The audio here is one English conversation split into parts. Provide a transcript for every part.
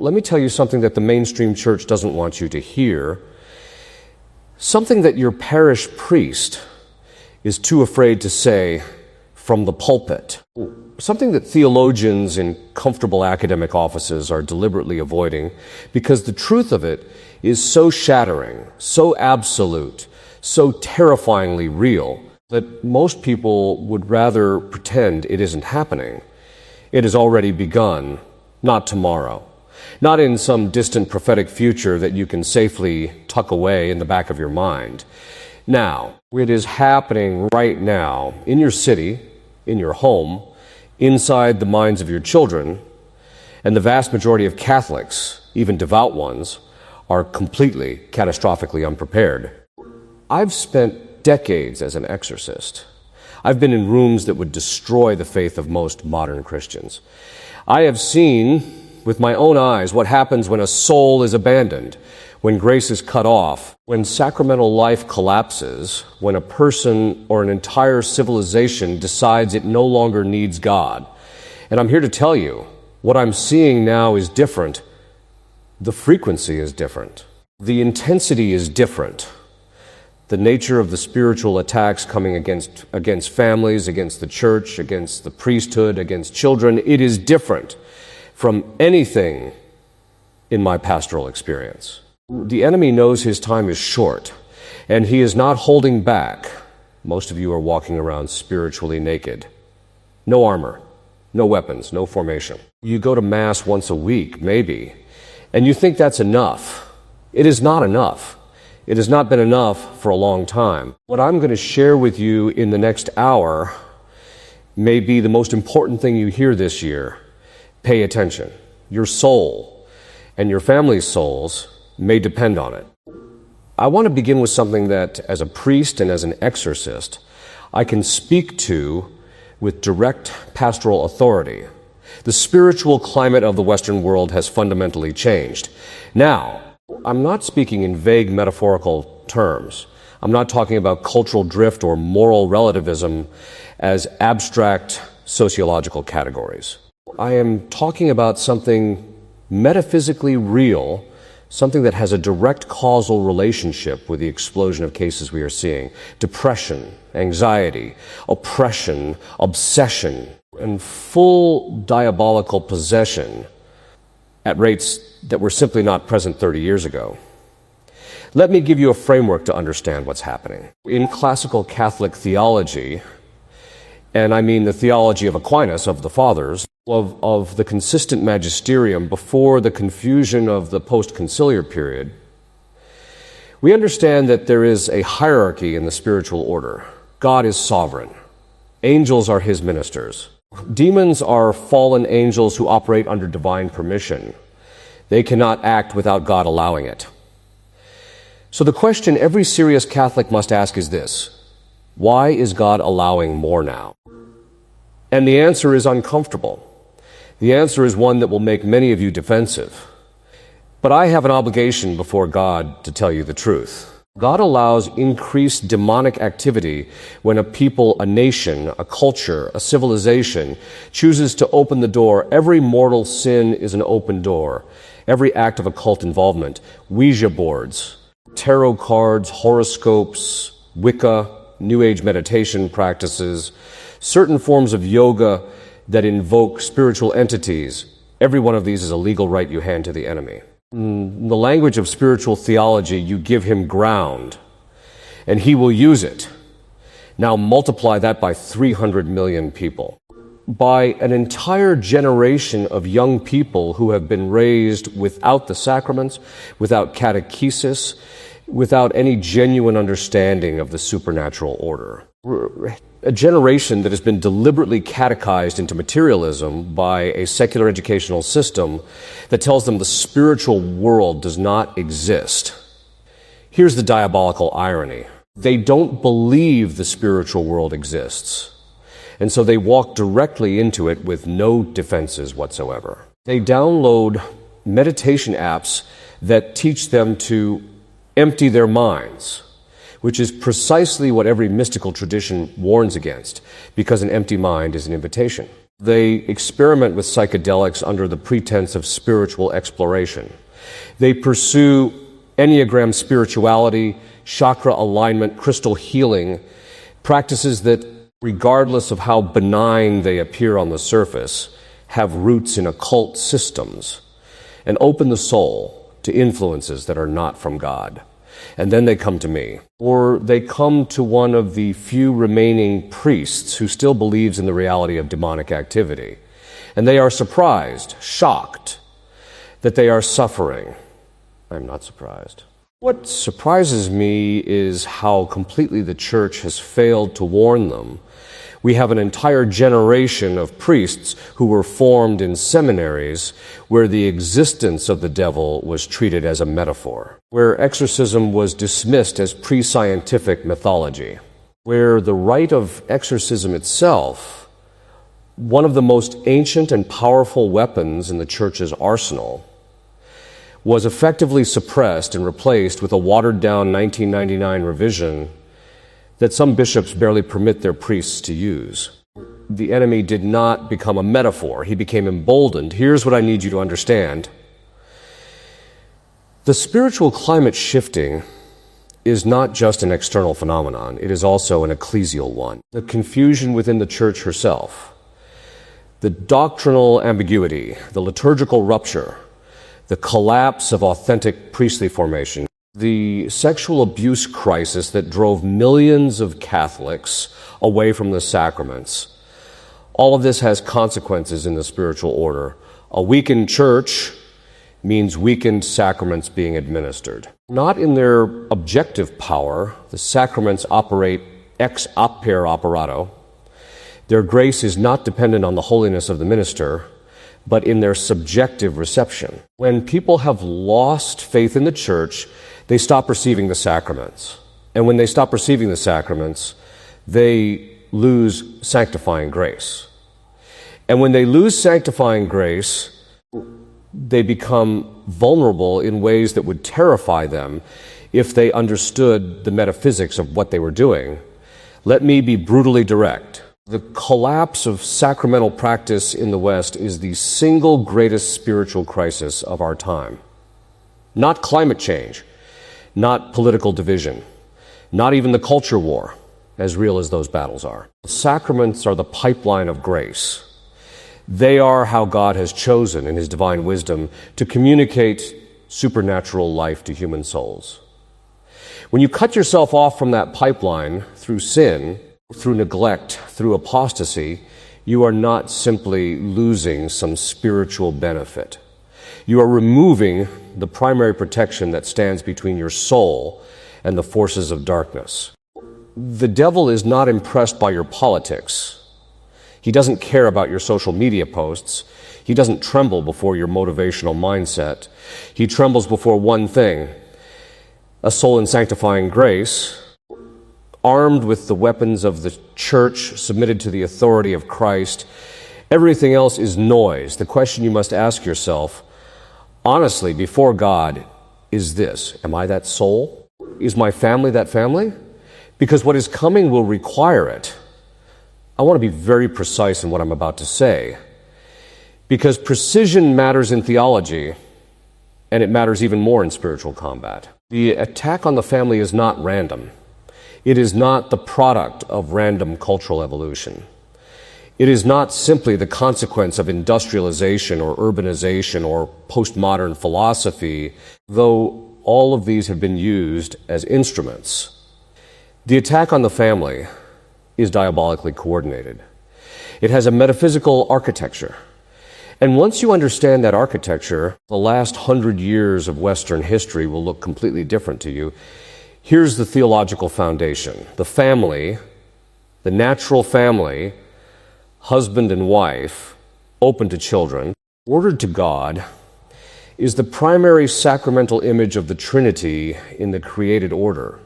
let me tell you something that the mainstream church doesn't want you to hear. Something that your parish priest is too afraid to say from the pulpit. Something that theologians in comfortable academic offices are deliberately avoiding because the truth of it is so shattering, so absolute, so terrifyingly real that most people would rather pretend it isn't happening. It has already begun, not tomorrow. Not in some distant prophetic future that you can safely tuck away in the back of your mind. Now, it is happening right now in your city, in your home, inside the minds of your children, and the vast majority of Catholics, even devout ones, are completely, catastrophically unprepared. I've spent decades as an exorcist. I've been in rooms that would destroy the faith of most modern Christians. I have seen with my own eyes what happens when a soul is abandoned, when grace is cut off, when sacramental life collapses, when a person or an entire civilization decides it no longer needs God. And I'm here to tell you, what I'm seeing now is different. The frequency is different. The intensity is different. The nature of the spiritual attacks coming against families, against the church, against the priesthood, against children, it is different from anything in my pastoral experience. The enemy knows his time is short, and he is not holding back. Most of you are walking around spiritually naked. No armor, no weapons, no formation. You go to Mass once a week, maybe, and you think that's enough. It is not enough. It has not been enough for a long time. What I'm going to share with you in the next hour may be the most important thing you hear this year. Pay attention. Your soul and your family's souls may depend on it. I want to begin with something that, as a priest and as an exorcist, I can speak to with direct pastoral authority. The spiritual climate of the Western world has fundamentally changed. Now, I'm not speaking in vague metaphorical terms. I'm not talking about cultural drift or moral relativism as abstract sociological categories. I am talking about something metaphysically real, something that has a direct causal relationship with the explosion of cases we are seeing. Depression, anxiety, oppression, obsession, and full diabolical possession at rates that were simply not present 30 years ago. Let me give you a framework to understand what's happening. In classical Catholic theology, and I mean the theology of Aquinas, of the Fathers, of the consistent magisterium before the confusion of the post-conciliar period, we understand that there is a hierarchy in the spiritual order. God is sovereign. Angels are his ministers. Demons are fallen angels who operate under divine permission. They cannot act without God allowing it. So the question every serious Catholic must ask is this: why is God allowing more now? And the answer is uncomfortable. The answer is one that will make many of you defensive. But I have an obligation before God to tell you the truth. God allows increased demonic activity when a people, a nation, a culture, a civilization chooses to open the door. Every mortal sin is an open door. Every act of occult involvement, Ouija boards, tarot cards, horoscopes, Wicca, New Age meditation practices, certain forms of yoga that invoke spiritual entities. Every one of these is a legal right you hand to the enemy. In the language of spiritual theology, you give him ground, and he will use it. Now multiply that by 300 million people. By an entire generation of young people who have been raised without the sacraments, without catechesis, without any genuine understanding of the supernatural order. A generation that has been deliberately catechized into materialism by a secular educational system that tells them the spiritual world does not exist. Here's the diabolical irony. They don't believe the spiritual world exists, and so they walk directly into it with no defenses whatsoever. They download meditation apps that teach them to empty their minds, which is precisely what every mystical tradition warns against, because an empty mind is an invitation. They experiment with psychedelics under the pretense of spiritual exploration. They pursue Enneagram spirituality, chakra alignment, crystal healing, practices that, regardless of how benign they appear on the surface, have roots in occult systems and open the soul to influences that are not from God. And then they come to me, or they come to one of the few remaining priests who still believes in the reality of demonic activity. And they are surprised, shocked, that they are suffering. I'm not surprised. What surprises me is how completely the church has failed to warn them. We have an entire generation of priests who were formed in seminaries where the existence of the devil was treated as a metaphor, where exorcism was dismissed as pre-scientific mythology, where the rite of exorcism itself, one of the most ancient and powerful weapons in the church's arsenal, was effectively suppressed and replaced with a watered-down 1999 revision that some bishops barely permit their priests to use. The enemy did not become a metaphor. He became emboldened. Here's what I need you to understand. The spiritual climate shifting is not just an external phenomenon. It is also an ecclesial one. The confusion within the church herself, the doctrinal ambiguity, the liturgical rupture, the collapse of authentic priestly formation, the sexual abuse crisis that drove millions of Catholics away from the sacraments. All of this has consequences in the spiritual order. A weakened church means weakened sacraments being administered. Not in their objective power, the sacraments operate ex opere operato. Their grace is not dependent on the holiness of the minister, but in their subjective reception. When people have lost faith in the church, they stop receiving the sacraments. And when they stop receiving the sacraments, they lose sanctifying grace. And when they lose sanctifying grace, they become vulnerable in ways that would terrify them if they understood the metaphysics of what they were doing. Let me be brutally direct. The collapse of sacramental practice in the West is the single greatest spiritual crisis of our time. Not climate change, not political division, not even the culture war, as real as those battles are. Sacraments are the pipeline of grace. They are how God has chosen in His divine wisdom to communicate supernatural life to human souls. When you cut yourself off from that pipeline through sin, through neglect, through apostasy, you are not simply losing some spiritual benefit. You are removing the primary protection that stands between your soul and the forces of darkness. The devil is not impressed by your politics. He doesn't care about your social media posts. He doesn't tremble before your motivational mindset. He trembles before one thing: a soul in sanctifying grace, armed with the weapons of the church, submitted to the authority of Christ. Everything else is noise. The question you must ask yourself, honestly, before God, is this: am I that soul? Is my family that family? Because what is coming will require it. I want to be very precise in what I'm about to say, because precision matters in theology, and it matters even more in spiritual combat. The attack on the family is not random. It is not the product of random cultural evolution. It is not simply the consequence of industrialization or urbanization or postmodern philosophy, though all of these have been used as instruments. The attack on the family is diabolically coordinated. It has a metaphysical architecture. And once you understand that architecture, the last 100 years of Western history will look completely different to you. Here's the theological foundation. The family, the natural family, husband and wife, open to children, ordered to God, is the primary sacramental image of the Trinity in the created order.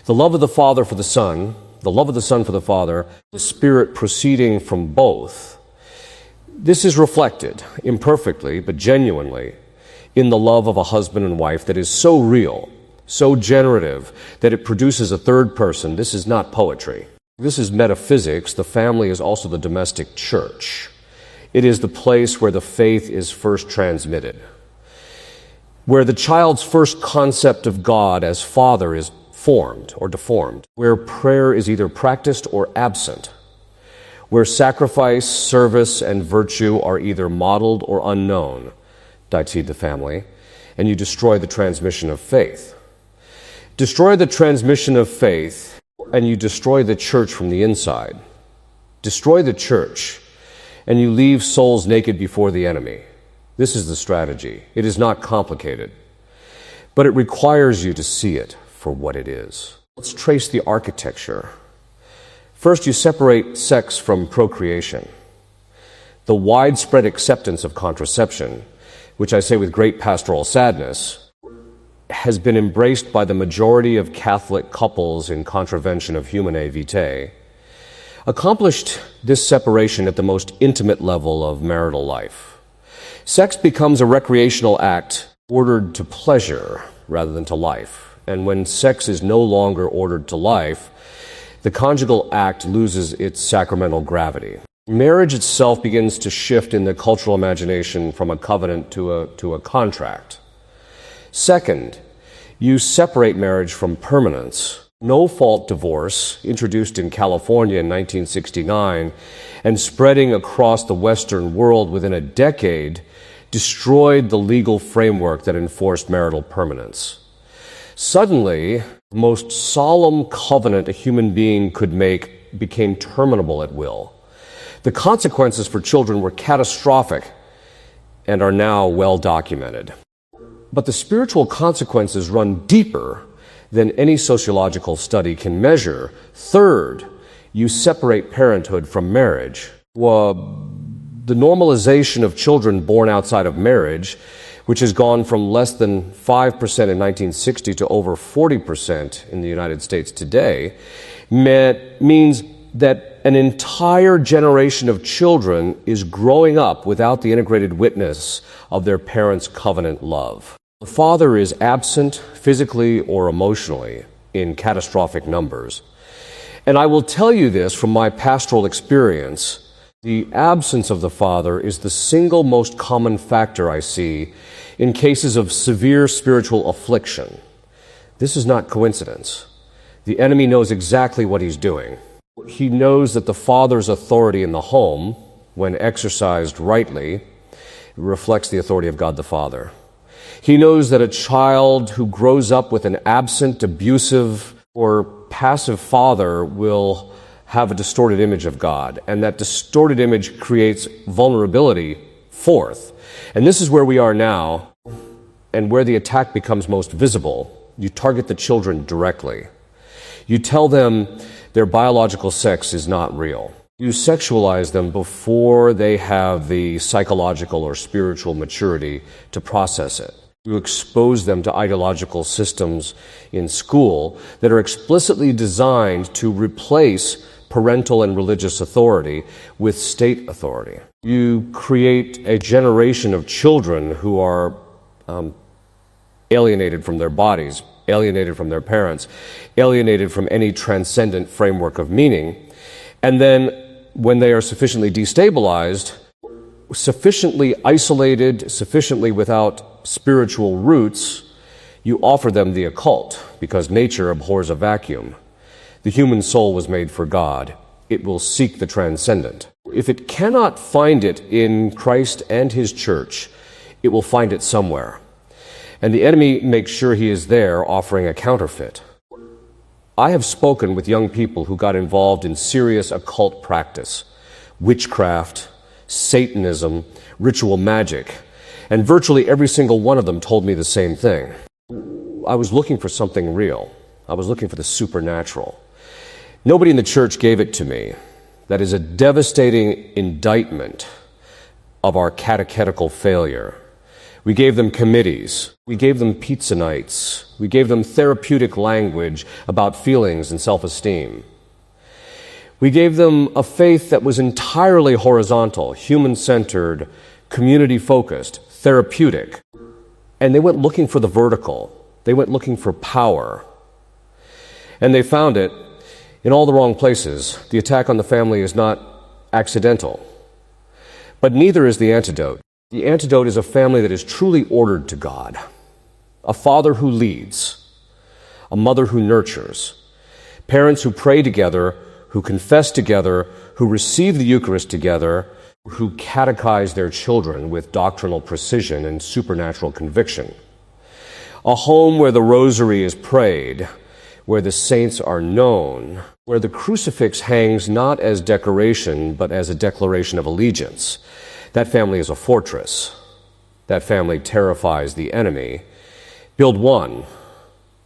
The love of the Father for the Son, the love of the Son for the Father, the Spirit proceeding from both. This is reflected, imperfectly but genuinely, in the love of a husband and wife that is so real, so generative, that it produces a third person. This is not poetry. This is metaphysics. The family is also the domestic church. It is the place where the faith is first transmitted, where the child's first concept of God as Father is formed or deformed, where prayer is either practiced or absent, where sacrifice, service, and virtue are either modeled or unknown. Seed the family, and you destroy the transmission of faith. Destroy the transmission of faith, and you destroy the church from the inside. Destroy the church, and you leave souls naked before the enemy. This is the strategy. It is not complicated, but it requires you to see it for what it is. Let's trace the architecture. First, you separate sex from procreation. The widespread acceptance of contraception, which I say with great pastoral sadness, has been embraced by the majority of Catholic couples in contravention of Humanae Vitae, accomplished this separation at the most intimate level of marital life. Sex becomes a recreational act ordered to pleasure rather than to life. And when sex is no longer ordered to life, the conjugal act loses its sacramental gravity. Marriage itself begins to shift in the cultural imagination from a covenant to a contract. Second, you separate marriage from permanence. No-fault divorce, introduced in California in 1969 and spreading across the Western world within a decade, destroyed the legal framework that enforced marital permanence. Suddenly, the most solemn covenant a human being could make became terminable at will. The consequences for children were catastrophic and are now well documented. But the spiritual consequences run deeper than any sociological study can measure. Third, you separate parenthood from marriage. The normalization of children born outside of marriage, which has gone from less than 5% in 1960 to over 40% in the United States today, means that an entire generation of children is growing up without the integrated witness of their parents' covenant love. The father is absent physically or emotionally in catastrophic numbers. And I will tell you this from my pastoral experience, the absence of the father is the single most common factor I see in cases of severe spiritual affliction. This is not coincidence. The enemy knows exactly what he's doing. He knows that the father's authority in the home, when exercised rightly, reflects the authority of God the Father. He knows that a child who grows up with an absent, abusive, or passive father will have a distorted image of God, and that distorted image creates vulnerability. Fourth, and this is where we are now, and where the attack becomes most visible. You target the children directly. You tell them their biological sex is not real. You sexualize them before they have the psychological or spiritual maturity to process it. You expose them to ideological systems in school that are explicitly designed to replace parental and religious authority with state authority. You create a generation of children who are alienated from their bodies, alienated from their parents, alienated from any transcendent framework of meaning. And then when they are sufficiently destabilized, sufficiently isolated, sufficiently without spiritual roots, you offer them the occult, because nature abhors a vacuum. The human soul was made for God. It will seek the transcendent. If it cannot find it in Christ and His church, it will find it somewhere. And the enemy makes sure he is there, offering a counterfeit. I have spoken with young people who got involved in serious occult practice, witchcraft, Satanism, ritual magic, and virtually every single one of them told me the same thing. I was looking for something real. I was looking for the supernatural. Nobody in the church gave it to me. That is a devastating indictment of our catechetical failure. We gave them committees. We gave them pizza nights. We gave them therapeutic language about feelings and self-esteem. We gave them a faith that was entirely horizontal, human-centered, community-focused, therapeutic. And they went looking for the vertical. They went looking for power. And they found it in all the wrong places. The attack on the family is not accidental. But neither is the antidote. The antidote is a family that is truly ordered to God, a father who leads, a mother who nurtures, parents who pray together, who confess together, who receive the Eucharist together, who catechize their children with doctrinal precision and supernatural conviction. A home where the rosary is prayed, where the saints are known, where the crucifix hangs not as decoration, but as a declaration of allegiance. That family is a fortress. That family terrifies the enemy. Build one.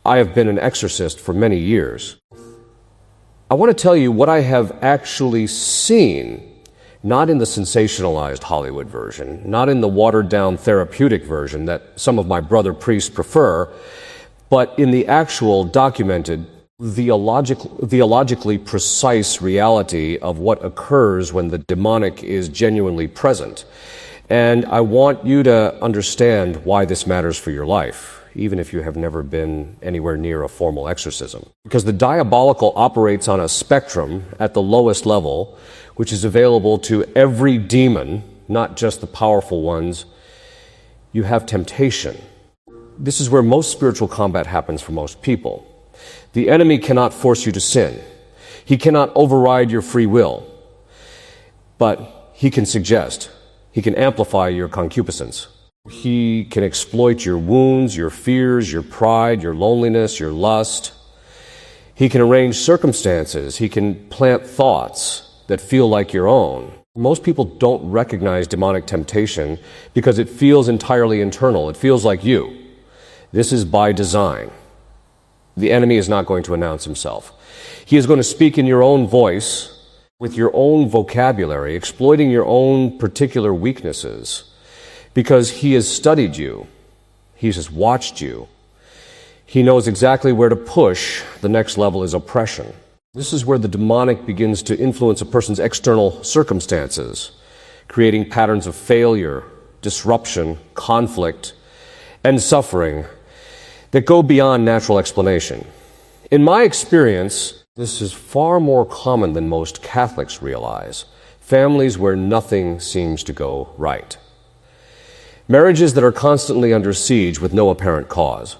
I have been an exorcist for many years. I want to tell you what I have actually seen, not in the sensationalized Hollywood version, not in the watered-down therapeutic version that some of my brother priests prefer, but in the actual documented, theologically precise reality of what occurs when the demonic is genuinely present. And I want you to understand why this matters for your life, even if you have never been anywhere near a formal exorcism. Because the diabolical operates on a spectrum at the lowest level, which is available to every demon, not just the powerful ones. You have temptation. This is where most spiritual combat happens for most people. The enemy cannot force you to sin. He cannot override your free will. But he can suggest. He can amplify your concupiscence. He can exploit your wounds, your fears, your pride, your loneliness, your lust. He can arrange circumstances. He can plant thoughts that feel like your own. Most people don't recognize demonic temptation because it feels entirely internal. It feels like you. This is by design. The enemy is not going to announce himself. He is going to speak in your own voice, with your own vocabulary, exploiting your own particular weaknesses, because he has studied you. He has watched you. He knows exactly where to push. The next level is oppression. This is where the demonic begins to influence a person's external circumstances, creating patterns of failure, disruption, conflict, and suffering that go beyond natural explanation. In my experience, this is far more common than most Catholics realize. Families where nothing seems to go right. Marriages that are constantly under siege with no apparent cause.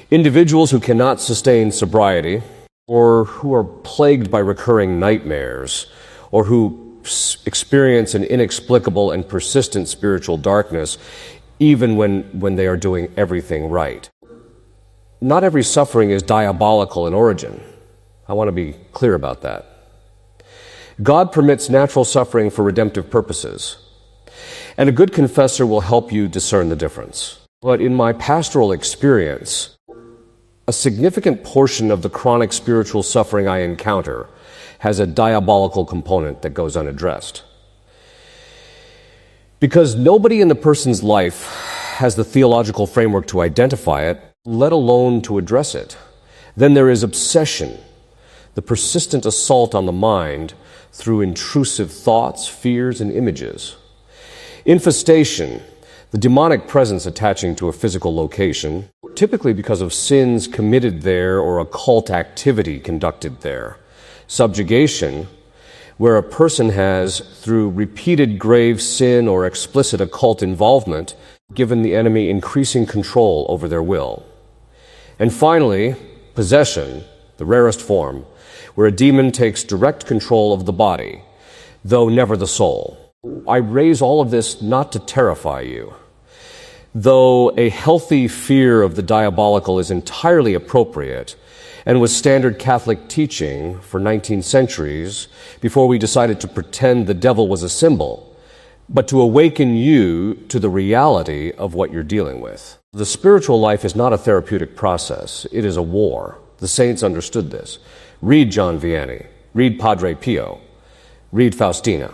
Individuals who cannot sustain sobriety, or who are plagued by recurring nightmares, or who experience an inexplicable and persistent spiritual darkness, even when they are doing everything right. Not every suffering is diabolical in origin. I want to be clear about that. God permits natural suffering for redemptive purposes, and a good confessor will help you discern the difference. But in my pastoral experience, a significant portion of the chronic spiritual suffering I encounter has a diabolical component that goes unaddressed. Because nobody in the person's life has the theological framework to identify it, let alone to address it. Then there is obsession, the persistent assault on the mind through intrusive thoughts, fears, and images. Infestation, the demonic presence attaching to a physical location, typically because of sins committed there or occult activity conducted there. Subjugation, where a person has, through repeated grave sin or explicit occult involvement, given the enemy increasing control over their will. And finally, possession, the rarest form, where a demon takes direct control of the body, though never the soul. I raise all of this not to terrify you, though a healthy fear of the diabolical is entirely appropriate and was standard Catholic teaching for 19 centuries before we decided to pretend the devil was a symbol, but to awaken you to the reality of what you're dealing with. The spiritual life is not a therapeutic process. It is a war. The saints understood this. Read John Vianney. Read Padre Pio. Read Faustina.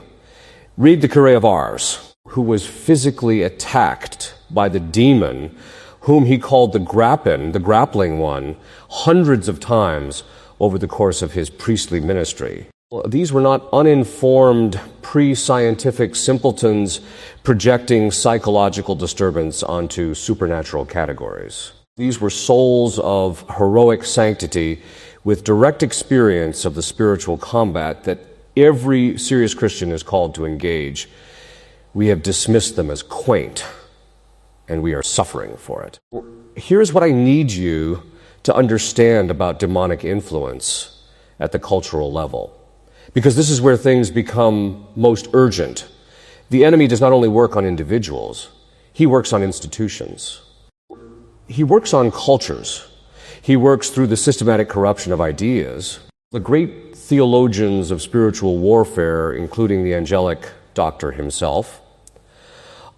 Read the Cure of Ars, who was physically attacked by the demon whom he called the grappling one, hundreds of times over the course of his priestly ministry. These were not uninformed, pre-scientific simpletons projecting psychological disturbance onto supernatural categories. These were souls of heroic sanctity with direct experience of the spiritual combat that every serious Christian is called to engage, we have dismissed them as quaint, and we are suffering for it. Here's what I need you to understand about demonic influence at the cultural level, because this is where things become most urgent. The enemy does not only work on individuals, he works on institutions. He works on cultures. He works through the systematic corruption of ideas. The great theologians of spiritual warfare, including the angelic doctor himself,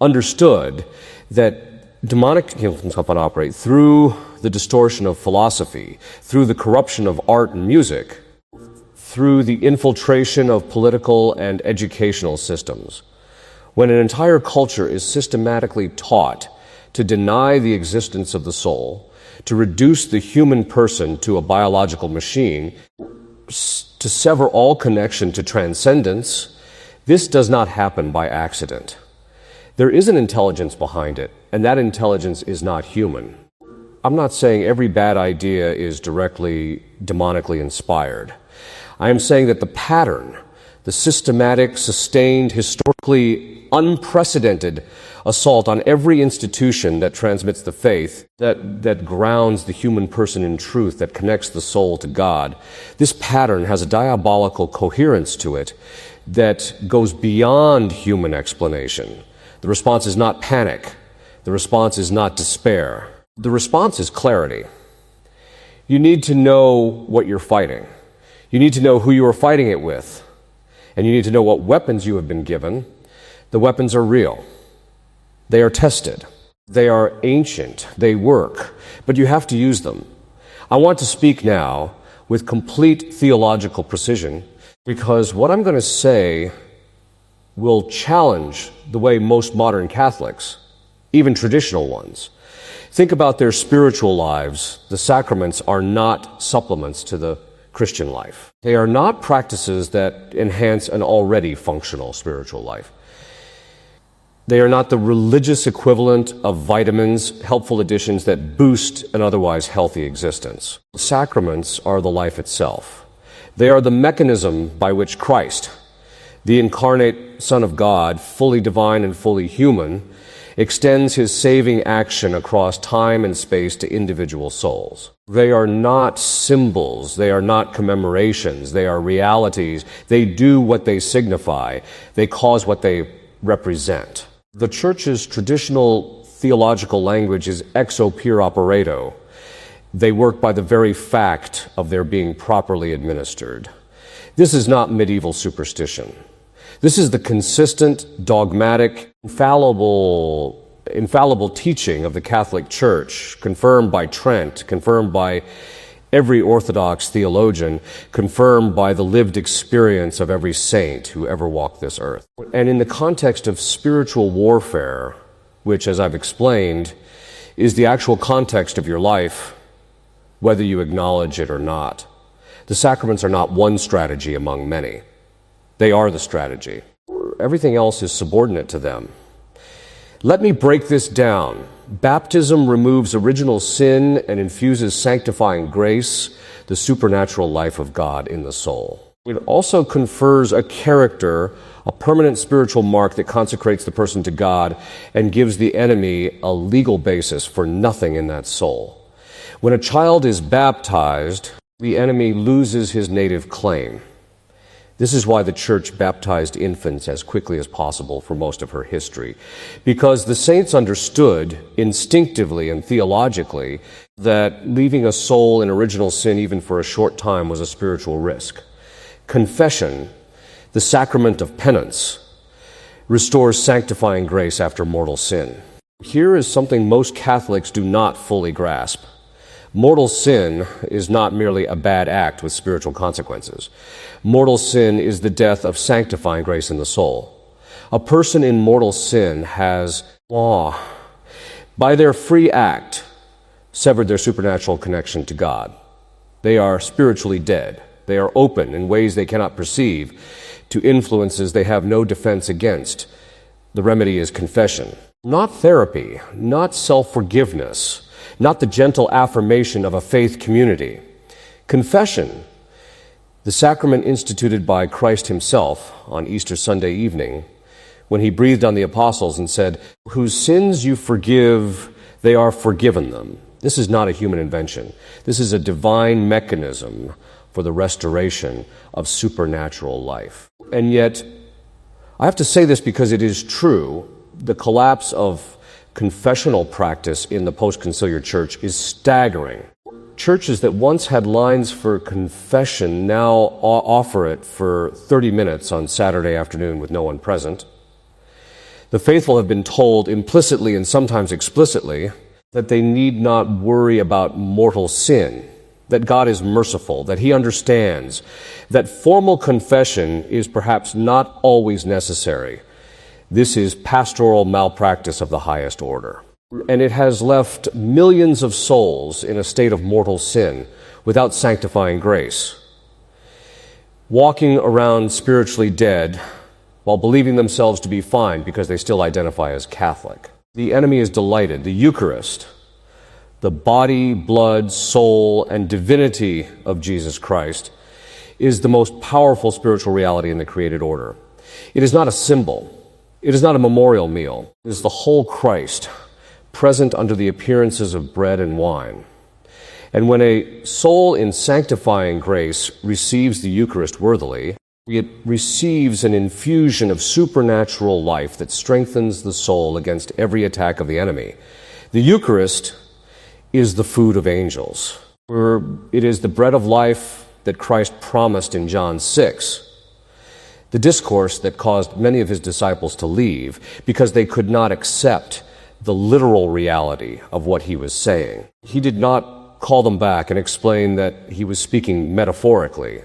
understood that demonic influence can operate through the distortion of philosophy, through the corruption of art and music, through the infiltration of political and educational systems. When an entire culture is systematically taught to deny the existence of the soul, to reduce the human person to a biological machine, to sever all connection to transcendence, this does not happen by accident. There is an intelligence behind it, and that intelligence is not human. I'm not saying every bad idea is directly demonically inspired. I am saying that the pattern, the systematic, sustained, historically unprecedented assault on every institution that transmits the faith, that grounds the human person in truth, that connects the soul to God, this pattern has a diabolical coherence to it that goes beyond human explanation. The response is not panic. The response is not despair. The response is clarity. You need to know what you're fighting. You need to know who you are fighting it with. And you need to know what weapons you have been given. The weapons are real. They are tested. They are ancient. They work. But you have to use them. I want to speak now with complete theological precision, because what I'm going to say will challenge the way most modern Catholics, even traditional ones, think about their spiritual lives. The sacraments are not supplements to the Christian life. They are not practices that enhance an already functional spiritual life. They are not the religious equivalent of vitamins, helpful additions that boost an otherwise healthy existence. Sacraments are the life itself. They are the mechanism by which Christ, the incarnate Son of God, fully divine and fully human, extends his saving action across time and space to individual souls. They are not symbols. They are not commemorations. They are realities. They do what they signify. They cause what they represent. The Church's traditional theological language is ex opere operato. They work by the very fact of their being properly administered. This is not medieval superstition. This is the consistent, dogmatic, infallible teaching of the Catholic Church, confirmed by Trent, confirmed by every Orthodox theologian, confirmed by the lived experience of every saint who ever walked this earth. And in the context of spiritual warfare, which, as I've explained, is the actual context of your life, whether you acknowledge it or not, the sacraments are not one strategy among many. They are the strategy. Everything else is subordinate to them. Let me break this down. Baptism removes original sin and infuses sanctifying grace, the supernatural life of God in the soul. It also confers a character, a permanent spiritual mark that consecrates the person to God and gives the enemy a legal basis for nothing in that soul. When a child is baptized, the enemy loses his native claim. This is why the Church baptized infants as quickly as possible for most of her history, because the saints understood instinctively and theologically that leaving a soul in original sin even for a short time was a spiritual risk. Confession, the sacrament of penance, restores sanctifying grace after mortal sin. Here is something most Catholics do not fully grasp. Mortal sin is not merely a bad act with spiritual consequences. Mortal sin is the death of sanctifying grace in the soul. A person in mortal sin has, by their free act, severed their supernatural connection to God. They are spiritually dead. They are open in ways they cannot perceive to influences they have no defense against. The remedy is confession. Not therapy, not self-forgiveness, not the gentle affirmation of a faith community. Confession, the sacrament instituted by Christ himself on Easter Sunday evening, when he breathed on the apostles and said, "Whose sins you forgive, they are forgiven them." This is not a human invention. This is a divine mechanism for the restoration of supernatural life. And yet, I have to say this because it is true, the collapse of confessional practice in the post-conciliar church is staggering. Churches that once had lines for confession now offer it for 30 minutes on Saturday afternoon with no one present. The faithful have been told implicitly and sometimes explicitly that they need not worry about mortal sin, that God is merciful, that he understands, that formal confession is perhaps not always necessary. This is pastoral malpractice of the highest order. And it has left millions of souls in a state of mortal sin without sanctifying grace, walking around spiritually dead while believing themselves to be fine because they still identify as Catholic. The enemy is delighted. The Eucharist, the body, blood, soul, and divinity of Jesus Christ, is the most powerful spiritual reality in the created order. It is not a symbol. It is not a memorial meal. It is the whole Christ, present under the appearances of bread and wine. And when a soul in sanctifying grace receives the Eucharist worthily, it receives an infusion of supernatural life that strengthens the soul against every attack of the enemy. The Eucharist is the food of angels. It is the bread of life that Christ promised in John 6, the discourse that caused many of his disciples to leave because they could not accept the literal reality of what he was saying. He did not call them back and explain that he was speaking metaphorically.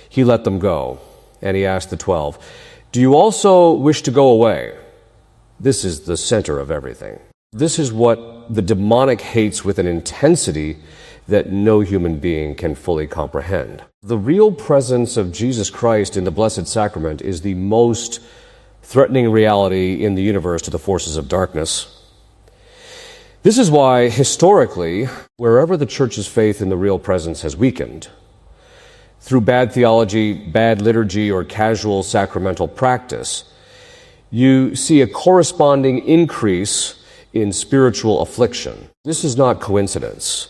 He let them go, and he asked the 12, "Do you also wish to go away?" This is the center of everything. This is what the demonic hates with an intensity that no human being can fully comprehend. The real presence of Jesus Christ in the Blessed Sacrament is the most threatening reality in the universe to the forces of darkness. This is why, historically, wherever the Church's faith in the real presence has weakened, through bad theology, bad liturgy, or casual sacramental practice, you see a corresponding increase in spiritual affliction. This is not coincidence.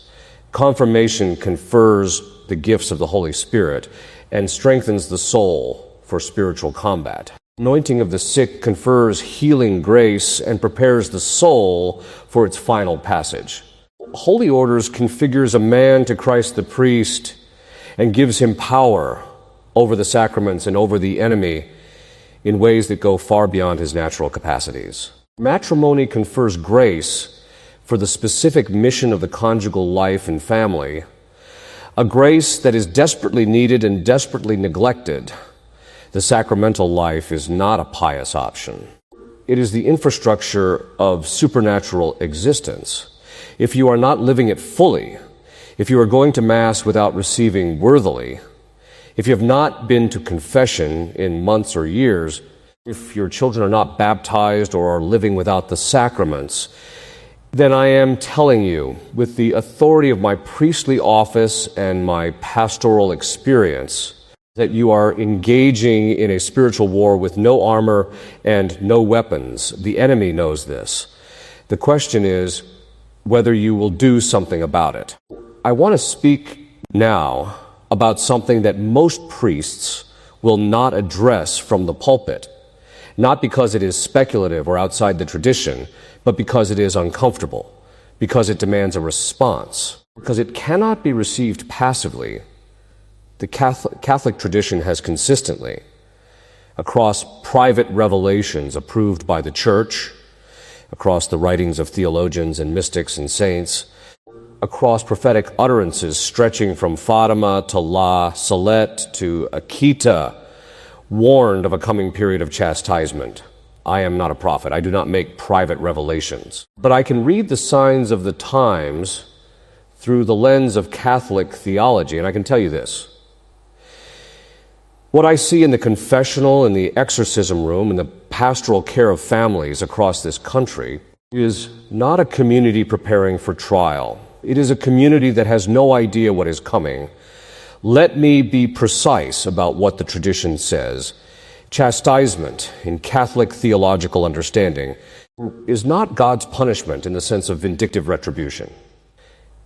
Confirmation confers the gifts of the Holy Spirit and strengthens the soul for spiritual combat. Anointing of the sick confers healing grace and prepares the soul for its final passage. Holy Orders configures a man to Christ the priest and gives him power over the sacraments and over the enemy in ways that go far beyond his natural capacities. Matrimony confers grace for the specific mission of the conjugal life and family, a grace that is desperately needed and desperately neglected. The sacramental life is not a pious option. It is the infrastructure of supernatural existence. If you are not living it fully, if you are going to Mass without receiving worthily, if you have not been to confession in months or years, if your children are not baptized or are living without the sacraments, then I am telling you, with the authority of my priestly office and my pastoral experience, that you are engaging in a spiritual war with no armor and no weapons. The enemy knows this. The question is whether you will do something about it. I want to speak now about something that most priests will not address from the pulpit, not because it is speculative or outside the tradition, but because it is uncomfortable, because it demands a response, because it cannot be received passively. The Catholic tradition has consistently, across private revelations approved by the Church, across the writings of theologians and mystics and saints, across prophetic utterances stretching from Fatima to La Salette to Akita, warned of a coming period of chastisement. I am not a prophet. I do not make private revelations. But I can read the signs of the times through the lens of Catholic theology, and I can tell you this. What I see in the confessional, in the exorcism room, in the pastoral care of families across this country is not a community preparing for trial. It is a community that has no idea what is coming, Let me be precise about what the tradition says. Chastisement, in Catholic theological understanding, is not God's punishment in the sense of vindictive retribution.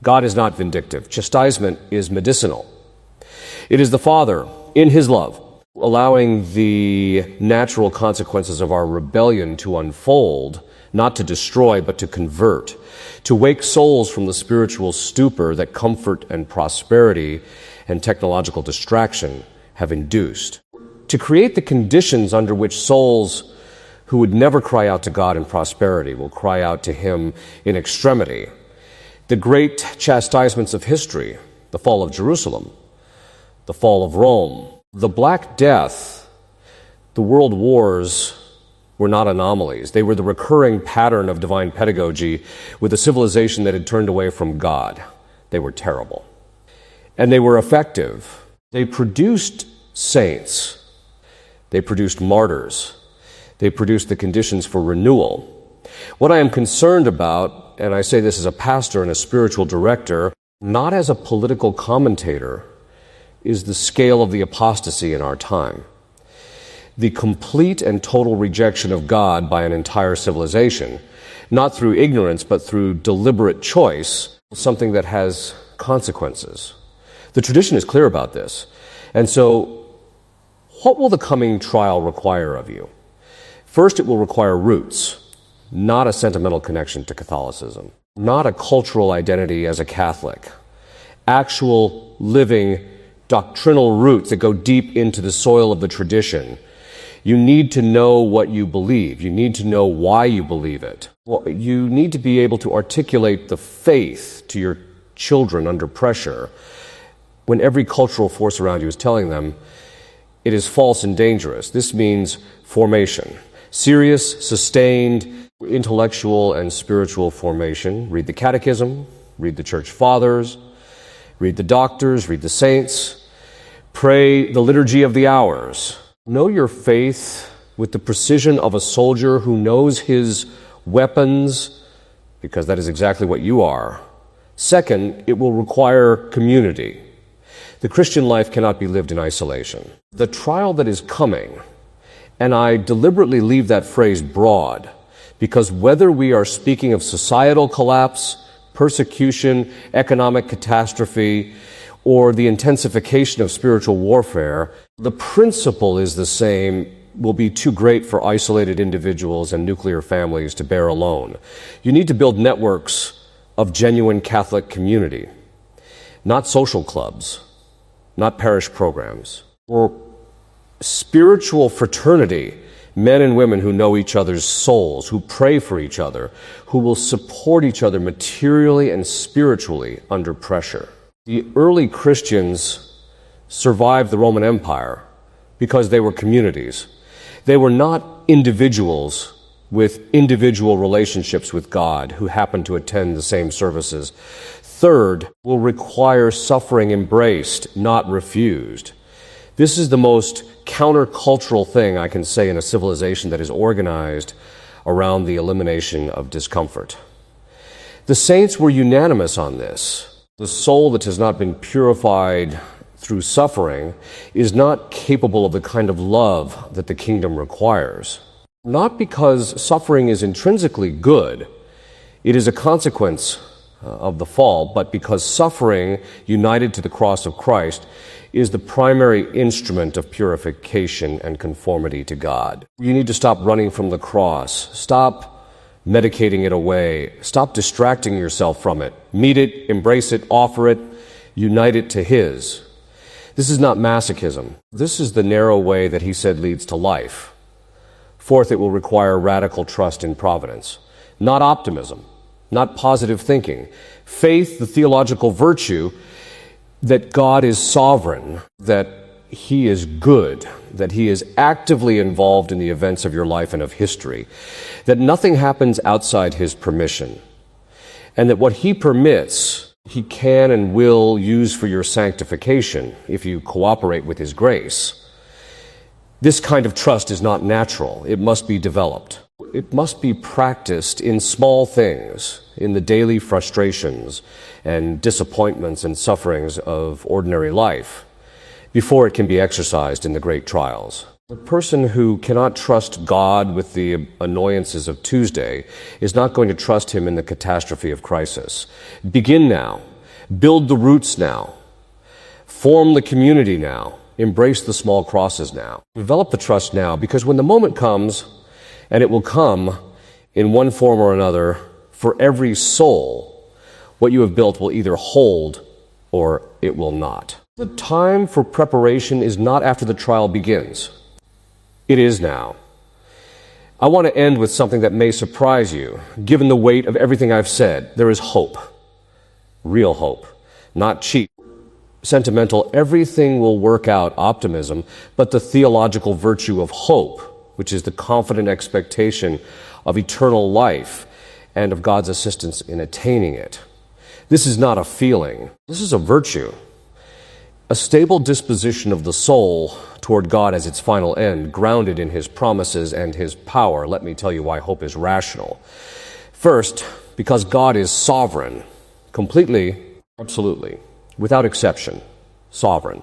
God is not vindictive. Chastisement is medicinal. It is the Father, in His love, allowing the natural consequences of our rebellion to unfold, not to destroy, but to convert, to wake souls from the spiritual stupor that comfort and prosperity and technological distraction have induced, to create the conditions under which souls who would never cry out to God in prosperity will cry out to Him in extremity. The great chastisements of history, the fall of Jerusalem, the fall of Rome, the Black Death, the world wars were not anomalies. They were the recurring pattern of divine pedagogy with a civilization that had turned away from God. They were terrible. And they were effective. They produced saints. They produced martyrs. They produced the conditions for renewal. What I am concerned about, and I say this as a pastor and a spiritual director, not as a political commentator, is the scale of the apostasy in our time. The complete and total rejection of God by an entire civilization, not through ignorance, but through deliberate choice, something that has consequences. The tradition is clear about this. And so, what will the coming trial require of you? First, it will require roots, not a sentimental connection to Catholicism, not a cultural identity as a Catholic, actual living doctrinal roots that go deep into the soil of the tradition. You need to know what you believe. You need to know why you believe it. You need to be able to articulate the faith to your children under pressure when every cultural force around you is telling them it is false and dangerous. This means formation. Serious, sustained, intellectual and spiritual formation. Read the Catechism, read the Church Fathers, read the doctors, read the saints, pray the Liturgy of the Hours. Know your faith with the precision of a soldier who knows his weapons, because that is exactly what you are. Second, it will require community. The Christian life cannot be lived in isolation. The trial that is coming, and I deliberately leave that phrase broad, because whether we are speaking of societal collapse, persecution, economic catastrophe, or the intensification of spiritual warfare, the principle is the same, will be too great for isolated individuals and nuclear families to bear alone. You need to build networks of genuine Catholic community, not social clubs, not parish programs, or spiritual fraternity, men and women who know each other's souls, who pray for each other, who will support each other materially and spiritually under pressure. The early Christians survived the Roman Empire because they were communities. They were not individuals with individual relationships with God who happened to attend the same services. Third, will require suffering embraced, not refused. This is the most countercultural thing I can say in a civilization that is organized around the elimination of discomfort. The saints were unanimous on this. The soul that has not been purified through suffering is not capable of the kind of love that the kingdom requires. Not because suffering is intrinsically good, it is a consequence of the fall, but because suffering united to the cross of Christ is the primary instrument of purification and conformity to God. You need to stop running from the cross. Stop medicating it away. Stop distracting yourself from it. Meet it, embrace it, offer it, unite it to His. This is not masochism. This is the narrow way that He said leads to life. Fourth, it will require radical trust in providence, not optimism, not positive thinking. Faith, the theological virtue that God is sovereign, that He is good, that He is actively involved in the events of your life and of history, that nothing happens outside His permission, and that what He permits, He can and will use for your sanctification if you cooperate with His grace. This kind of trust is not natural. It must be developed. It must be practiced in small things, in the daily frustrations and disappointments and sufferings of ordinary life, before it can be exercised in the great trials. The person who cannot trust God with the annoyances of Tuesday is not going to trust Him in the catastrophe of crisis. Begin now. Build the roots now. Form the community now. Embrace the small crosses now. Develop the trust now, because when the moment comes, and it will come in one form or another, for every soul, what you have built will either hold or it will not. The time for preparation is not after the trial begins. It is now. I want to end with something that may surprise you. Given the weight of everything I've said, there is hope. Real hope. Not cheap, sentimental, everything will work out optimism, but the theological virtue of hope, which is the confident expectation of eternal life and of God's assistance in attaining it. This is not a feeling. This is a virtue. A stable disposition of the soul toward God as its final end, grounded in His promises and His power. Let me tell you why hope is rational. First, because God is sovereign, completely, absolutely, without exception, sovereign.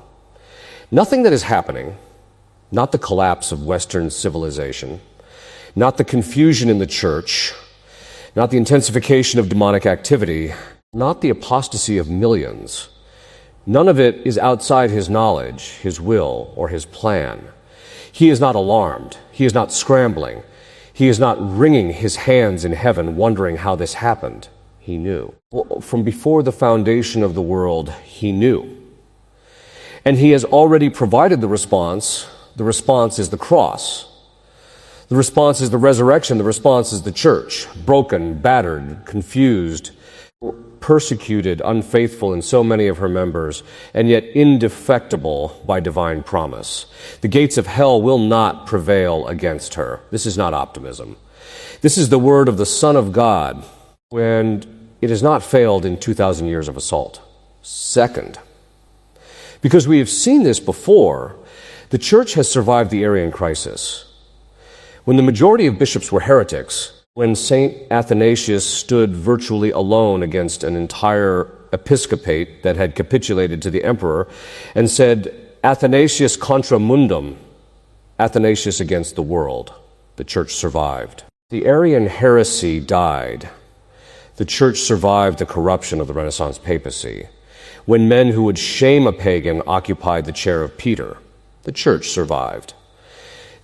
Nothing that is happening, not the collapse of Western civilization, not the confusion in the church, not the intensification of demonic activity, not the apostasy of millions, none of it is outside His knowledge, His will, or His plan. He is not alarmed. He is not scrambling. He is not wringing His hands in heaven, wondering how this happened. He knew. From before the foundation of the world, He knew. And He has already provided the response. The response is the cross. The response is the resurrection. The response is the church, broken, battered, confused, persecuted, unfaithful in so many of her members, and yet indefectible by divine promise. The gates of hell will not prevail against her. This is not optimism. This is the word of the Son of God, and it has not failed in 2,000 years of assault. Second, because we have seen this before, the church has survived the Arian crisis. When the majority of bishops were heretics, when St. Athanasius stood virtually alone against an entire episcopate that had capitulated to the emperor and said, Athanasius contra mundum, Athanasius against the world, the church survived. The Arian heresy died. The church survived the corruption of the Renaissance papacy. When men who would shame a pagan occupied the chair of Peter, the church survived.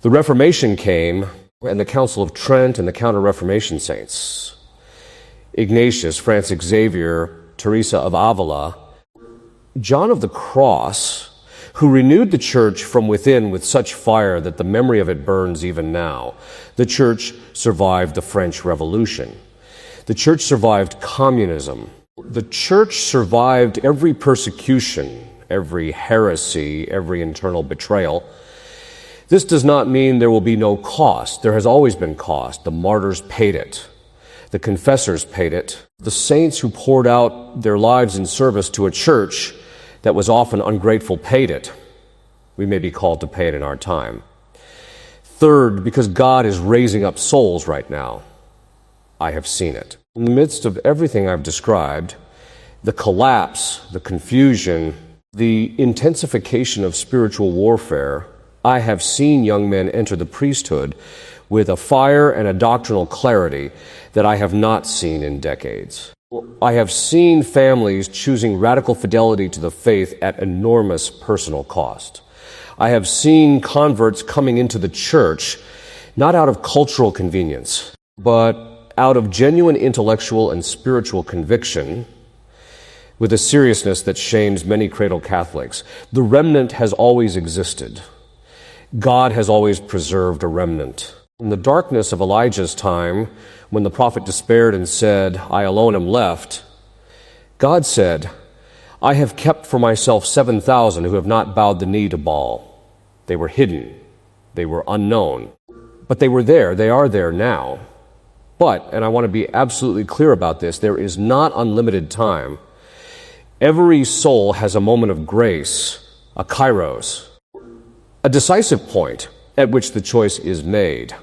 The Reformation came, and the Council of Trent and the Counter-Reformation saints, Ignatius, Francis Xavier, Teresa of Avila, John of the Cross, who renewed the church from within with such fire that the memory of it burns even now. The church survived the French Revolution. The church survived communism. The church survived every persecution, every heresy, every internal betrayal. This does not mean there will be no cost. There has always been cost. The martyrs paid it. The confessors paid it. The saints who poured out their lives in service to a church that was often ungrateful paid it. We may be called to pay it in our time. Third, because God is raising up souls right now. I have seen it. In the midst of everything I've described, the collapse, the confusion, the intensification of spiritual warfare, I have seen young men enter the priesthood with a fire and a doctrinal clarity that I have not seen in decades. I have seen families choosing radical fidelity to the faith at enormous personal cost. I have seen converts coming into the church, not out of cultural convenience, but out of genuine intellectual and spiritual conviction, with a seriousness that shames many cradle Catholics. The remnant has always existed. God has always preserved a remnant. In the darkness of Elijah's time, when the prophet despaired and said, I alone am left, God said, I have kept for myself 7,000 who have not bowed the knee to Baal. They were hidden. They were unknown. But they were there. They are there now. But, and I want to be absolutely clear about this, there is not unlimited time. Every soul has a moment of grace, a kairos, a decisive point at which the choice is made.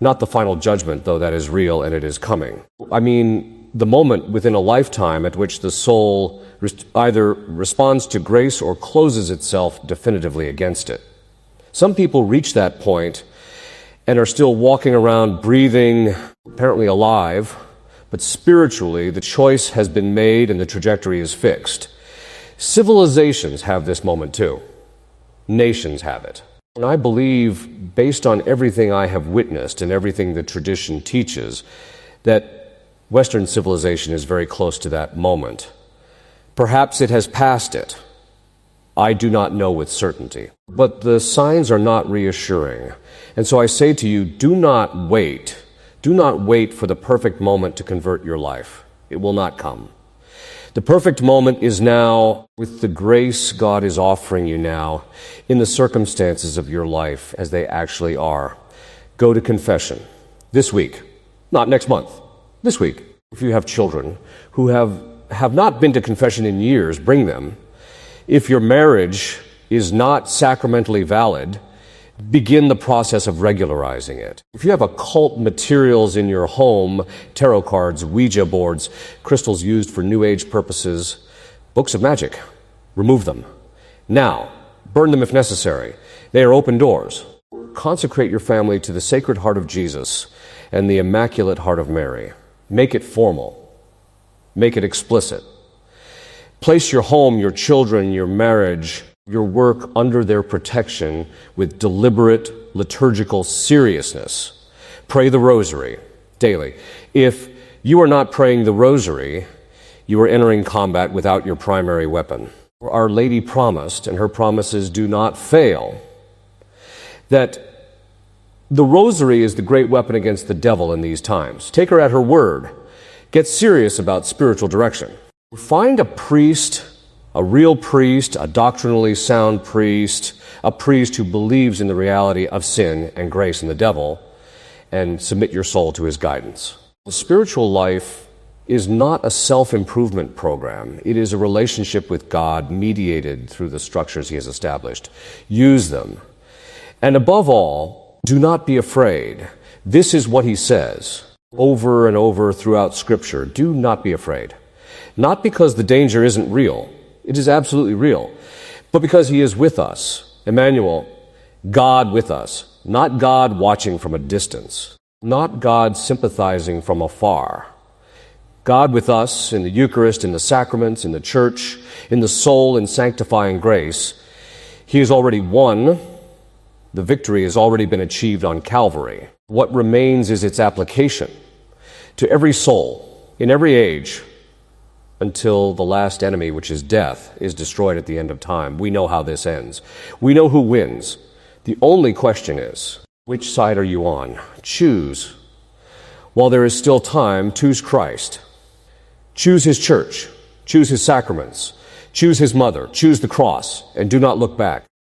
Not the final judgment, though that is real and it is coming. I mean, the moment within a lifetime at which the soul either responds to grace or closes itself definitively against it. Some people reach that point and are still walking around breathing, apparently alive, but spiritually the choice has been made and the trajectory is fixed. Civilizations have this moment too. Nations have it. And I believe, based on everything I have witnessed and everything the tradition teaches, that Western civilization is very close to that moment. Perhaps it has passed it. I do not know with certainty. But the signs are not reassuring. And so I say to you, do not wait. Do not wait for the perfect moment to convert your life. It will not come. The perfect moment is now, with the grace God is offering you now, in the circumstances of your life as they actually are. Go to confession this week, not next month, this week. If you have children who have not been to confession in years, bring them. If your marriage is not sacramentally valid, begin the process of regularizing it. If you have occult materials in your home, tarot cards, Ouija boards, crystals used for New Age purposes, books of magic, remove them. Now, burn them if necessary. They are open doors. Consecrate your family to the Sacred Heart of Jesus and the Immaculate Heart of Mary. Make it formal. Make it explicit. Place your home, your children, your marriage, your work under their protection with deliberate liturgical seriousness. Pray the rosary daily. If you are not praying the rosary, you are entering combat without your primary weapon. Our Lady promised, and her promises do not fail, that the rosary is the great weapon against the devil in these times. Take her at her word. Get serious about spiritual direction. Find a priest, a real priest, a doctrinally sound priest, a priest who believes in the reality of sin and grace and the devil, and submit your soul to his guidance. The spiritual life is not a self-improvement program. It is a relationship with God mediated through the structures he has established. Use them. And above all, do not be afraid. This is what he says over and over throughout Scripture. Do not be afraid. Not because the danger isn't real. It is absolutely real. But because he is with us. Emmanuel, God with us. Not God watching from a distance. Not God sympathizing from afar. God with us in the Eucharist, in the sacraments, in the church, in the soul, in sanctifying grace. He has already won. The victory has already been achieved on Calvary. What remains is its application to every soul, in every age, until the last enemy, which is death, is destroyed at the end of time. We know how this ends. We know who wins. The only question is, which side are you on? Choose. While there is still time, choose Christ. Choose his church. Choose his sacraments. Choose his mother. Choose the cross. And do not look back.